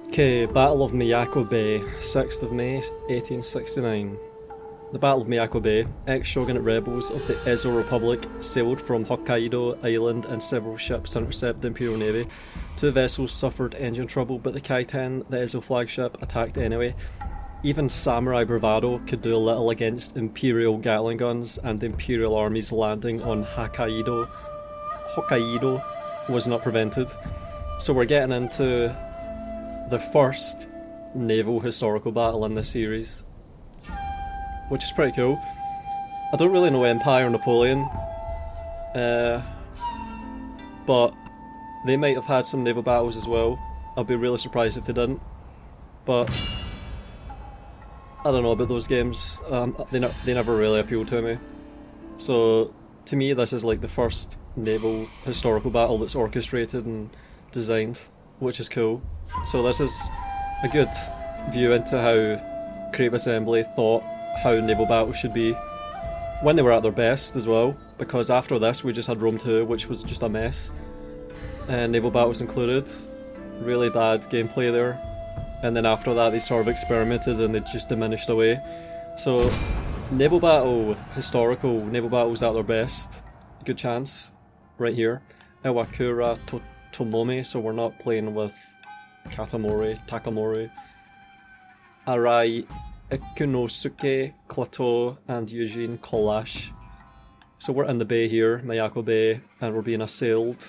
Okay, Battle of Miyako Bay, 6th of May, 1869. The Battle of Miyako Bay, ex-Shogunate rebels of the Ezo Republic sailed from Hokkaido Island in several ships to intercept the Imperial Navy. Two vessels suffered engine trouble, but the Kaiten, the Ezo flagship, attacked anyway. Even samurai bravado could do a little against Imperial Gatling guns, and the Imperial army's landing on Hokkaido was not prevented. So we're getting into the first naval historical battle in this series, which is pretty cool. I don't really know Empire or Napoleon, but they might have had some naval battles as well. I'll be really surprised if they didn't, but I don't know about those games. They never really appealed to me. So to me this is like the first naval historical battle that's orchestrated and designed, which is cool. So this is a good view into how Creative Assembly thought how naval battles should be when they were at their best as well, because after this we just had Rome 2, which was just a mess, and naval battles included. Really bad gameplay there, and then after that they sort of experimented and they just diminished away. So historical naval battles at their best, good chance right here. Iwakura Tomomi, so we're not playing with Takamori, Arai Ikunosuke, Klato, and Eugene Kolash. So we're in the bay here, Miyako Bay, and we're being assailed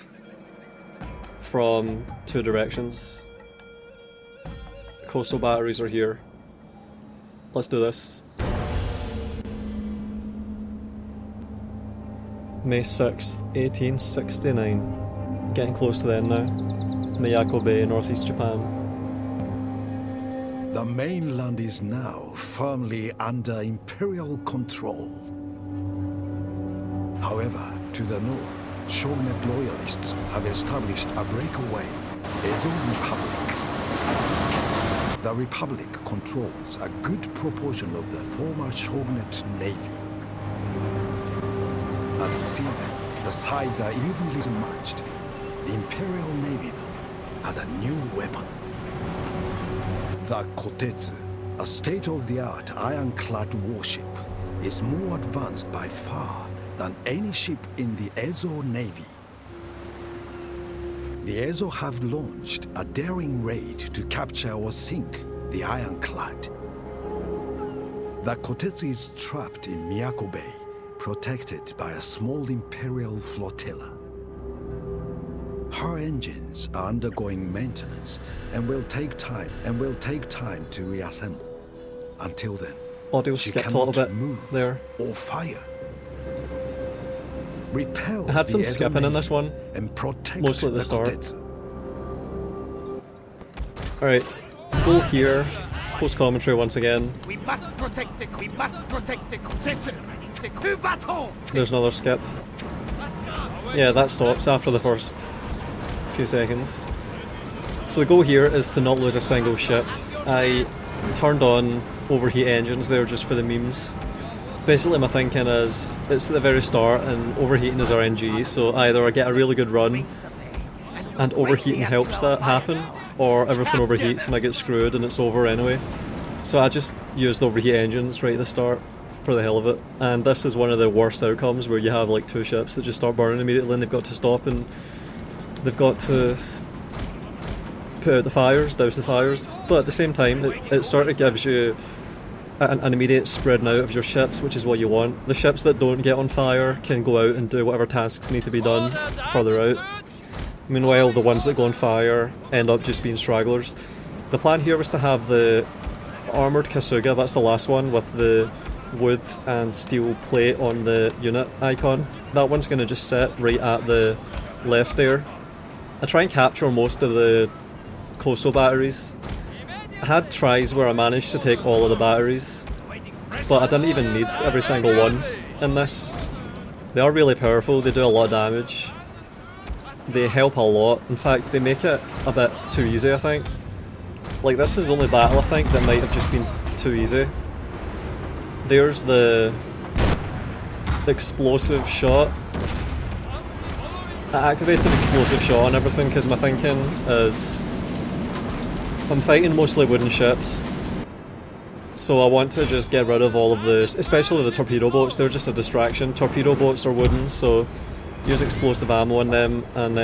from two directions. Coastal batteries are here. Let's do this. May 6th, 1869. Getting close to the end now. Miyako Bay, northeast Japan. The mainland is now firmly under imperial control. However, to the north, Shogunate loyalists have established a breakaway Ezo Republic. The Republic controls a good proportion of the former Shogunate navy. At sea then, the sides are evenly matched. The Imperial Navy, though, has a new weapon. The Kotetsu, a state-of-the-art ironclad warship, is more advanced by far than any ship in the Ezo Navy. The Ezo have launched a daring raid to capture or sink the ironclad. The Kotetsu is trapped in Miyako Bay, protected by a small Imperial flotilla. Her engines are undergoing maintenance and will take time to reassemble. Until then, Audio she skipped a cannot little bit move there. or fire. Repel I had the some Ezo skipping in Navy this one, and protect mostly at the start. Kotetsu. Alright, go here. Post commentary once again. We must protect the Kotetsu. To battle! There's another skip. Yeah, that stops after the first few seconds. So the goal here is to not lose a single ship. I turned on overheat engines there just for the memes. Basically my thinking is, it's at the very start and overheating is RNG, so either I get a really good run and overheating helps that happen, or everything overheats and I get screwed and it's over anyway. So I just used overheat engines right at the start for the hell of it, and this is one of the worst outcomes where you have like two ships that just start burning immediately and they've got to stop and they've got to put out the fires, douse the fires, but at the same time it sort of gives you an immediate spreading out of your ships, which is what you want. The ships that don't get on fire can go out and do whatever tasks need to be done further out. Meanwhile, the ones that go on fire end up just being stragglers. The plan here was to have the armoured Kasuga, that's the last one, with the wood and steel plate on the unit icon. That one's going to just sit right at the left there. I try and capture most of the coastal batteries. I had tries where I managed to take all of the batteries, but I didn't even need every single one in this. They are really powerful, they do a lot of damage. They help a lot. In fact, they make it a bit too easy, I think. Like, this is the only battle I think that might have just been too easy. There's the explosive shot. I activated explosive shot on everything because my thinking is I'm fighting mostly wooden ships, so I want to just get rid of all of the, especially the torpedo boats. They're just a distraction. Torpedo boats are wooden, so use explosive ammo on them and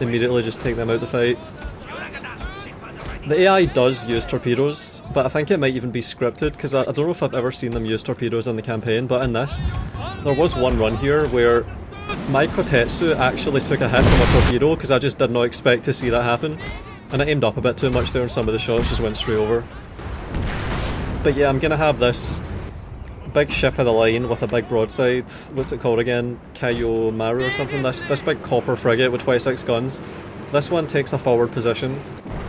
immediately just take them out the fight. The AI does use torpedoes, but I think it might even be scripted, because I don't know if I've ever seen them use torpedoes in the campaign, but in this, there was one run here where my Kotetsu actually took a hit from a torpedo, because I just did not expect to see that happen. And I aimed up a bit too much there and some of the shots just went straight over. But yeah, I'm gonna have this big ship of the line with a big broadside. What's it called again? Kayomaru or something? This big copper frigate with 26 guns. This one takes a forward position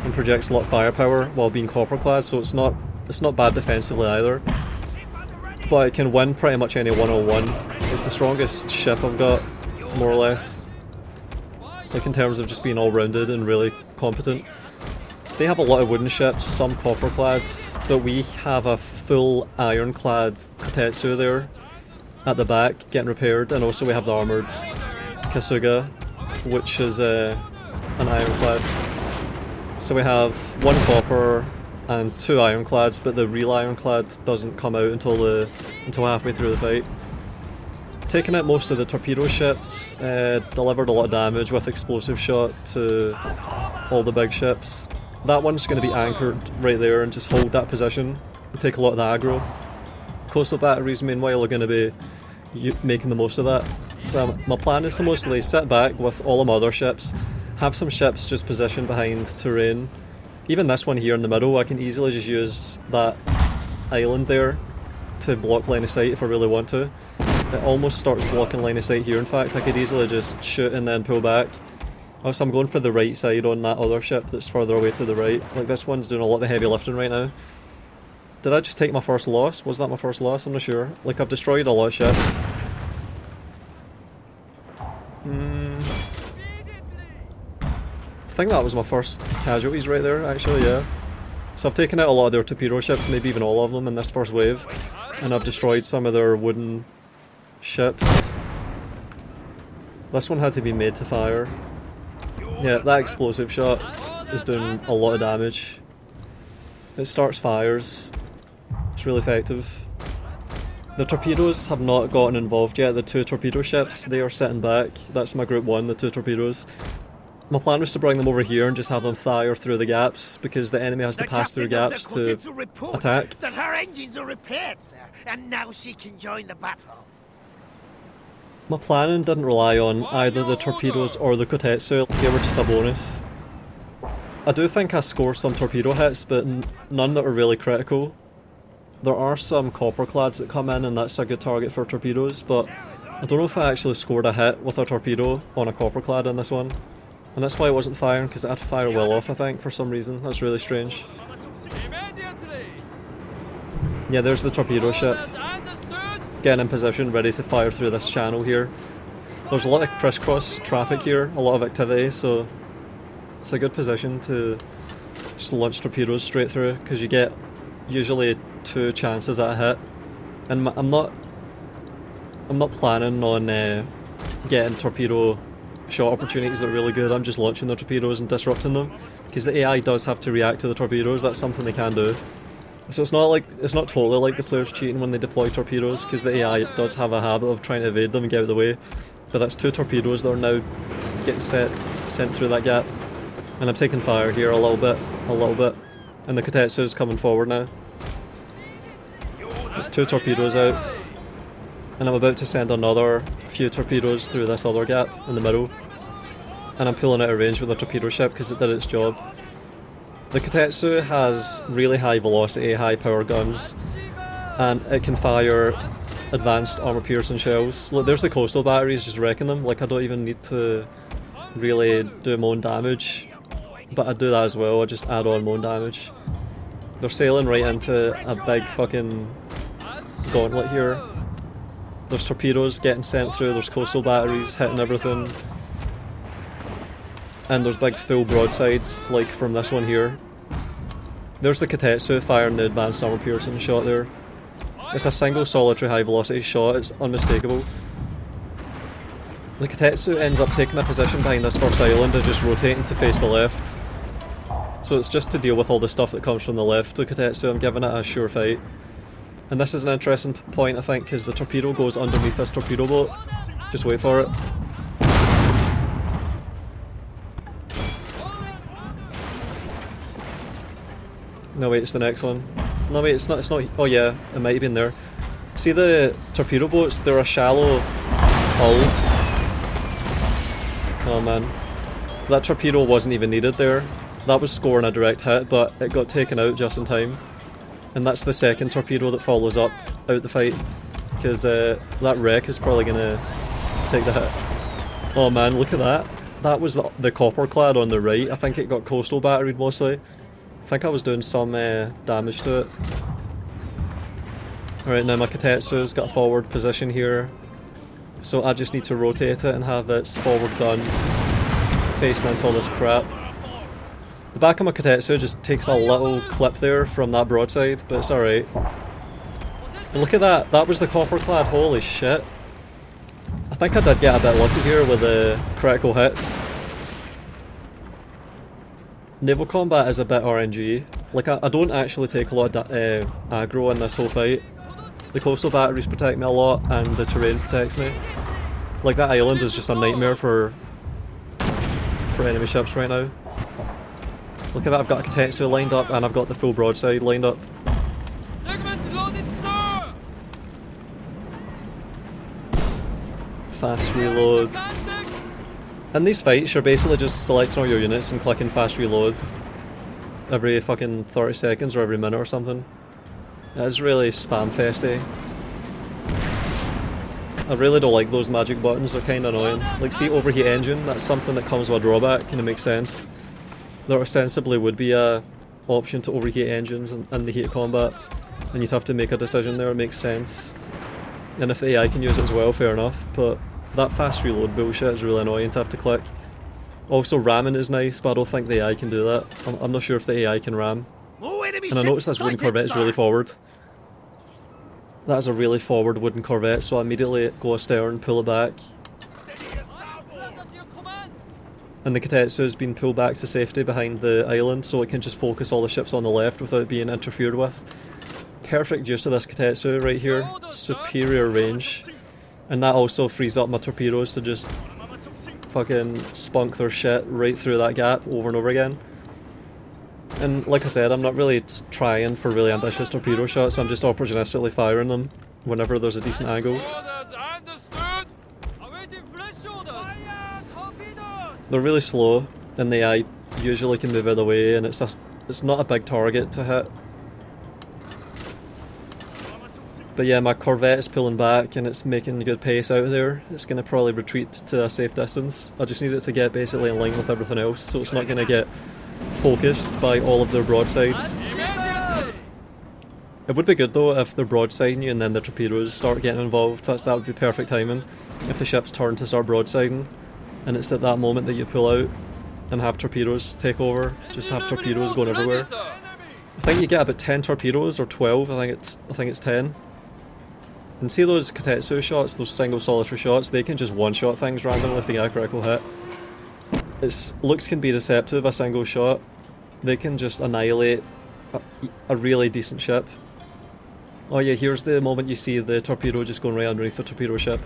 and projects a lot of firepower while being copper clad, so it's not bad defensively either. But it can win pretty much any one-on-one. It's the strongest ship I've got, more or less. Like in terms of just being all-rounded and really competent. They have a lot of wooden ships, some copper-clads, but we have a full ironclad Kotetsu there at the back, getting repaired, and also we have the armoured Kasuga, which is an ironclad. So we have one copper and two ironclads, but the real ironclad doesn't come out until halfway through the fight. Taking out most of the torpedo ships, delivered a lot of damage with explosive shot to all the big ships. That one's going to be anchored right there and just hold that position and take a lot of the aggro. Coastal batteries meanwhile are going to be making the most of that. So my plan is to mostly sit back with all of my other ships, have some ships just positioned behind terrain. Even this one here in the middle, I can easily just use that island there to block line of sight if I really want to. It almost starts blocking line of sight here, in fact. I could easily just shoot and then pull back. Also, I'm going for the right side on that other ship that's further away to the right. Like, this one's doing a lot of the heavy lifting right now. Did I just take my first loss? Was that my first loss? I'm not sure. Like, I've destroyed a lot of ships. I think that was my first casualties right there, actually, yeah. So I've taken out a lot of their torpedo ships, maybe even all of them in this first wave. And I've destroyed some of their wooden ships. This one had to be made to fire. Yeah, that explosive shot is doing a lot of damage. It starts fires. It's really effective. The torpedoes have not gotten involved yet. The two torpedo ships, they are sitting back. That's my group 1, the two torpedoes. My plan was to bring them over here and just have them fire through the gaps, because the enemy has to pass through gaps to attack. That her engines are repaired, sir, and now she can join the battle. My planning didn't rely on either the torpedoes or the Kotetsu. They were just a bonus. I do think I scored some torpedo hits, but none that were really critical. There are some copper clads that come in, and that's a good target for torpedoes, but I don't know if I actually scored a hit with a torpedo on a copper clad in this one. And that's why it wasn't firing, because it had to fire well off, I think, for some reason. That's really strange. Yeah, there's the torpedo ship. Getting in position, ready to fire through this channel here. There's a lot of crisscross traffic here, a lot of activity, so it's a good position to just launch torpedoes straight through, because you get usually 2 chances at a hit. And I'm not planning on getting torpedo shot opportunities that are really good. I'm just launching the torpedoes and disrupting them, because the AI does have to react to the torpedoes. That's something they can do. So it's not totally like the players cheating when they deploy torpedoes, because the AI does have a habit of trying to evade them and get out of the way. But that's 2 torpedoes that are now getting sent through that gap. And I'm taking fire here a little bit. And the Kotetsu is coming forward now. There's 2 torpedoes out. And I'm about to send another few torpedoes through this other gap in the middle. And I'm pulling out of range with the torpedo ship because it did its job. The Kotetsu has really high velocity, high power guns, and it can fire advanced armor piercing shells. Look, there's the coastal batteries just wrecking them. Like, I don't even need to really do my own damage, but I do that as well. I just add on my own damage. They're sailing right into a big fucking gauntlet here. There's torpedoes getting sent through, there's coastal batteries hitting everything. And there's big full broadsides, like from this one here. There's the Kotetsu firing the advanced armor piercing shot there. It's a single solitary high velocity shot, it's unmistakable. The Kotetsu ends up taking a position behind this first island and just rotating to face the left. So it's just to deal with all the stuff that comes from the left. The Kotetsu, I'm giving it a sure fight. And this is an interesting point, I think, because the torpedo goes underneath this torpedo boat. Just wait for it. No wait, it's the next one. No wait, it's not, oh yeah, it might have been there. See the torpedo boats, they're a shallow hull. Oh man. That torpedo wasn't even needed there. That was scoring a direct hit, but it got taken out just in time. And that's the second torpedo that follows up out the fight. Because that wreck is probably going to take the hit. Oh man, look at that. That was the copper clad on the right. I think it got coastal batteried mostly. I think I was doing some damage to it. Alright, now my Kotetsu's got a forward position here. So I just need to rotate it and have its forward gun facing into all this crap. The back of my Kotetsu just takes a little clip there from that broadside, but it's alright. And look at that, that was the copper clad, holy shit. I think I did get a bit lucky here with the critical hits. Naval combat is a bit RNG. Like, I don't actually take a lot of aggro in this whole fight. The coastal batteries protect me a lot, and the terrain protects me. Like, that island is just a nightmare for enemy ships right now. Look at that, I've got a Kotetsu lined up, and I've got the full broadside lined up. Segment loaded, sir! Fast reloads. In these fights, you're basically just selecting all your units and clicking fast reload every fucking 30 seconds or every minute or something. It's really spam festy. I really don't like those magic buttons, they're kinda annoying. Like, see, overheat engine, that's something that comes with a drawback, and it makes sense. There ostensibly would be a option to overheat engines in the heat of combat, and you'd have to make a decision there, it makes sense. And if the AI can use it as well, fair enough, but that fast reload bullshit is really annoying to have to click. Also, ramming is nice, but I don't think the AI can do that. I'm not sure if the AI can ram. And I noticed this wooden Corvette is really forward. That is a really forward wooden Corvette, so I immediately go astern, pull it back. And the Kotetsu has been pulled back to safety behind the island, so it can just focus all the ships on the left without being interfered with. Perfect use of this Kotetsu right here. Superior range. And that also frees up my torpedoes to just fucking spunk their shit right through that gap over and over again. And like I said, I'm not really trying for really ambitious torpedo shots, I'm just opportunistically firing them whenever there's a decent angle. They're really slow, and the AI usually can move out of the way, and it's not a big target to hit. But yeah, my Corvette is pulling back and it's making good pace out of there. It's going to probably retreat to a safe distance. I just need it to get basically in line with everything else, so it's not going to get focused by all of their broadsides. It would be good though if they're broadsiding you and then the torpedoes start getting involved. That would be perfect timing. If the ships turn to start broadsiding, and it's at that moment that you pull out and have torpedoes take over. Just have torpedoes going everywhere. I think you get about 10 torpedoes or 12. I think it's 10. And see those Kotetsu shots, those single solitary shots, they can just one-shot things randomly if they get a critical hit. Looks can be deceptive, a single shot. They can just annihilate a really decent ship. Oh yeah, here's the moment you see the torpedo just going right underneath the torpedo ship.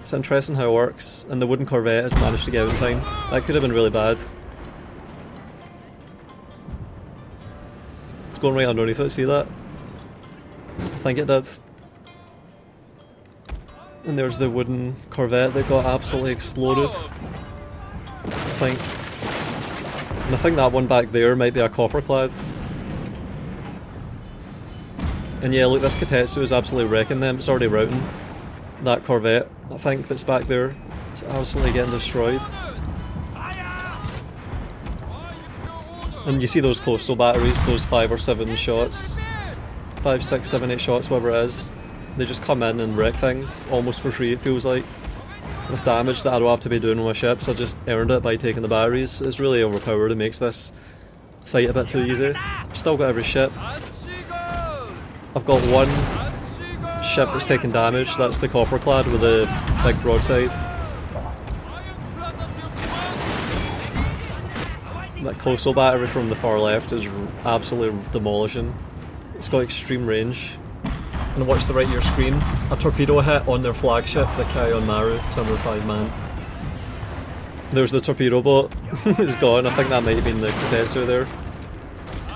It's interesting how it works, and the wooden Corvette has managed to get out in time. That could have been really bad. It's going right underneath it, see that? I think it did. And there's the wooden Corvette that got absolutely exploded, I think. And I think that one back there might be a copper clad. And yeah, look, this Kotetsu is absolutely wrecking them. It's already routing that Corvette, I think, that's back there. It's absolutely getting destroyed. And you see those coastal batteries, those 5 or 7 shots. 5, 6, 7, 8 shots, whatever it is. They just come in and wreck things, almost for free it feels like. This damage that I don't have to be doing with my ships, I just earned it by taking the batteries. It's really overpowered, it makes this fight a bit too easy. I've still got every ship. I've got one ship that's taking damage, that's the copper clad with a big broadside. That coastal battery from the far left is absolutely demolishing. It's got extreme range. And watch the right of your screen. A torpedo hit on their flagship, the Kaion Maru, 205 man. There's the torpedo boat. It's gone. I think that might have been the Kotetsu there.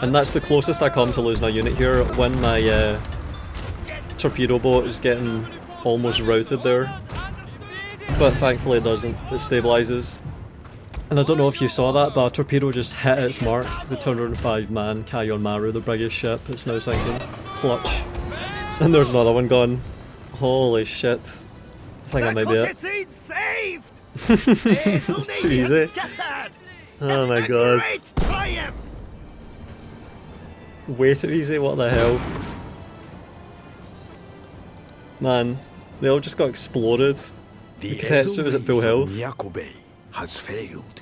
And that's the closest I come to losing a unit here, when my torpedo boat is getting almost routed there. But thankfully it doesn't. It stabilises. And I don't know if you saw that, but a torpedo just hit its mark. The 205 man Kaion Maru, the biggest ship, it's now sinking. Clutch. And there's another one gone. Holy shit. I think I might be it. Saved! It's too easy. Oh my god. Way too easy, what the hell. Man, they all just got exploded. The Kotetsu was at full health. Miyako Bay has failed.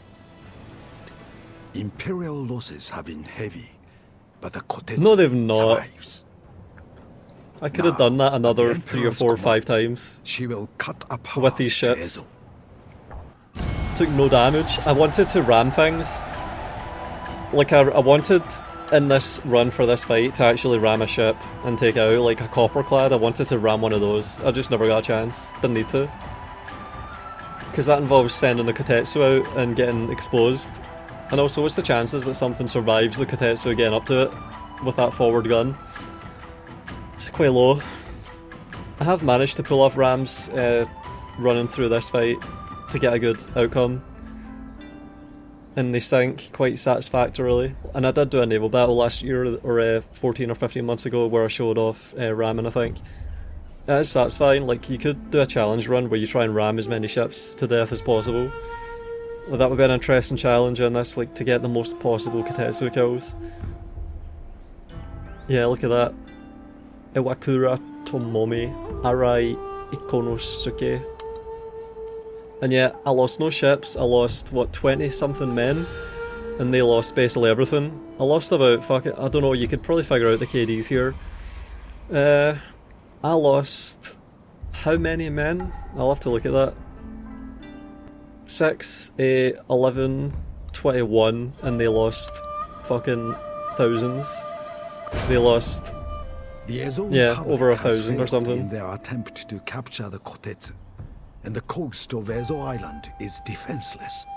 Imperial losses have been heavy, but the Kotetsu No, they've not. survives. I could have done that another 3 or 4 or 5 times. She will cut a path With these to ships. Aizu. Took no damage. I wanted to ram things. Like I wanted in this run for this fight to actually ram a ship and take out like a copperclad. I wanted to ram one of those. I just never got a chance. Didn't need to. Because that involves sending the Kotetsu out and getting exposed. And also, what's the chances that something survives the Kotetsu getting up to it with that forward gun? It's quite low. I have managed to pull off rams running through this fight to get a good outcome. And they sank quite satisfactorily. And I did do a naval battle last year, or 14 or 15 months ago, where I showed off ramming, I think. It is satisfying. Like, you could do a challenge run where you try and ram as many ships to death as possible. Well, that would be an interesting challenge in this, like, to get the most possible Kotetsu kills. Yeah, look at that. Iwakura Tomomi Arai Ikonosuke. And yeah, I lost no ships. I lost, what, 20 something men? And they lost basically everything. I lost about, fuck it, I don't know, you could probably figure out the KDs here. I lost how many men? I'll have to look at that. 6, 8, 11, 21, and they lost fucking thousands. They lost, yeah, over 1,000 or something. In their attempt to capture the Kotetsu, and the coast of Aizu Island is defenseless.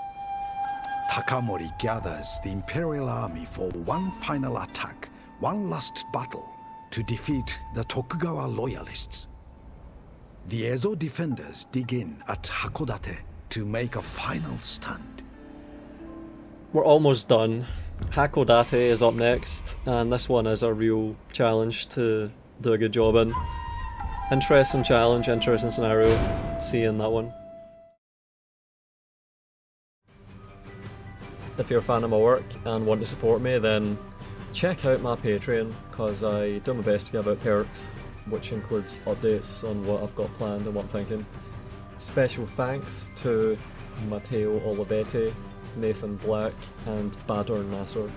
Takamori gathers the Imperial army for one final attack, one last battle, to defeat the Tokugawa loyalists. The Aizu defenders dig in at Hakodate to make a final stand. We're almost done. Hakodate is up next, and this one is a real challenge to do a good job in. Interesting challenge, interesting scenario. See you in that one. If you're a fan of my work and want to support me, then check out my Patreon, because I do my best to give out perks, which includes updates on what I've got planned and what I'm thinking. Special thanks to Matteo Olivetti, Nathan Black and Badr Nasser.